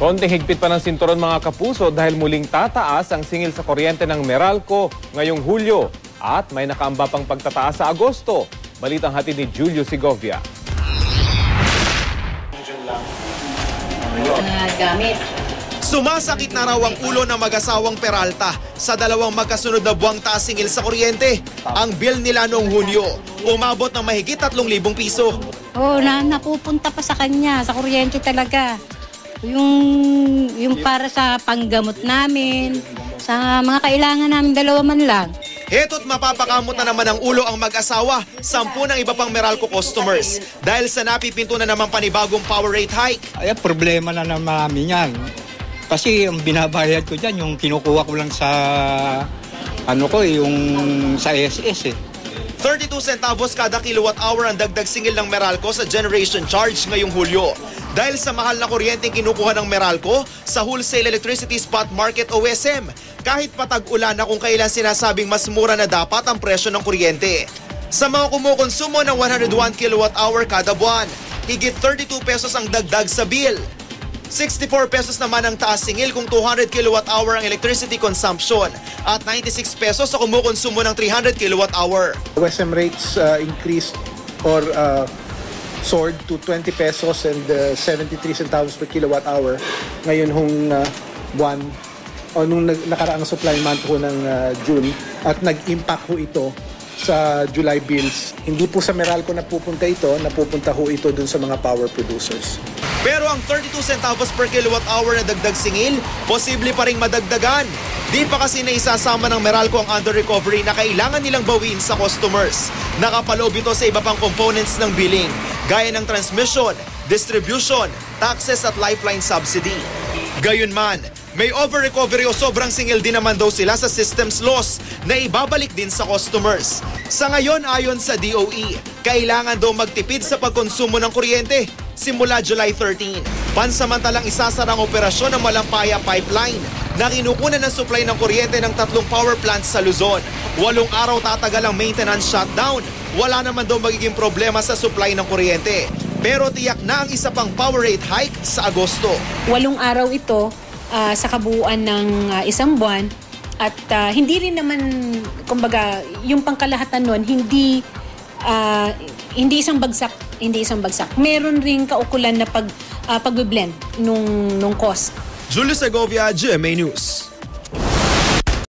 Konting higpit pa ng sinturon mga kapuso dahil muling tataas ang singil sa kuryente ng Meralco ngayong Hulyo at may nakaamba pang pagtataas sa Agosto. Balitang hatid ni Julio Segovia. Sumasakit na raw ang ulo ng mag-asawang Peralta sa dalawang magkasunod na buwang taas singil sa kuryente. Ang bill nila noong Hunyo, umabot ng mahigit 3,000 piso. Napupunta pa sa kanya, sa kuryente talaga. Yung para sa panggamot namin, sa mga kailangan namin, 2 man lang. Heto't mapapakamot na naman ang ulo ang mag-asawa, 10 ng iba pang Meralco customers. Dahil sa napipinto na naman panibagong power rate hike. Ay, problema na namin yan. Kasi yung binabayad ko dyan, yung kinukuha ko lang sa, yung sa SS eh. 32 centavos kada kilowatt hour ang dagdag singil ng Meralco sa generation charge ngayong Hulyo. Dahil sa mahal na kuryenteng kinukuha ng Meralco sa Wholesale Electricity Spot Market OSM, kahit patag-ulan na kung kailan sinasabing mas mura na dapat ang presyo ng kuryente. Sa mga kumukonsumo ng 101 kilowatt hour kada buwan, higit 32 pesos ang dagdag sa bill. 64 pesos naman ang taas singil kung 200 kilowatt hour ang electricity consumption at 96 pesos sa kumukonsumo ng 300 kilowatt hour. OSM rates increased or soared to 20 pesos and 73 centavos per kilowatt hour ngayon buwan o nung nakaraang supply month ho ng June at nag-impact ho ito sa July bills. Hindi po sa Meralco napupunta ito, napupunta ho ito dun sa mga power producers. Pero ang 32 centavos per kilowatt hour na dagdag singil, posible pa ring madagdagan. Di pa kasi naisasama ng Meralco ang under-recovery na kailangan nilang bawiin sa customers. Nakapaloob ito sa iba pang components ng billing, gaya ng transmission, distribution, taxes at lifeline subsidy. Gayunman, may over-recovery o sobrang singil din naman daw sila sa systems loss na ibabalik din sa customers. Sa ngayon, ayon sa DOE, kailangan daw magtipid sa pagkonsumo ng kuryente simula July 13. Pansamantalang isasara ang operasyon ng Malampaya Pipeline na kinukunan ng supply ng kuryente ng 3 power plants sa Luzon. 8 araw tatagal ang maintenance shutdown. Wala naman daw magiging problema sa supply ng kuryente. Pero tiyak na ang isa pang power rate hike sa Agosto. 8 araw ito sa kabuuan ng 1 buwan at hindi rin naman, kumbaga, yung pangkalahatan nun, hindi isang bagsak. Meron ring kaukulan na pagbe-blend nung cost. Julio Segovia, GMA News.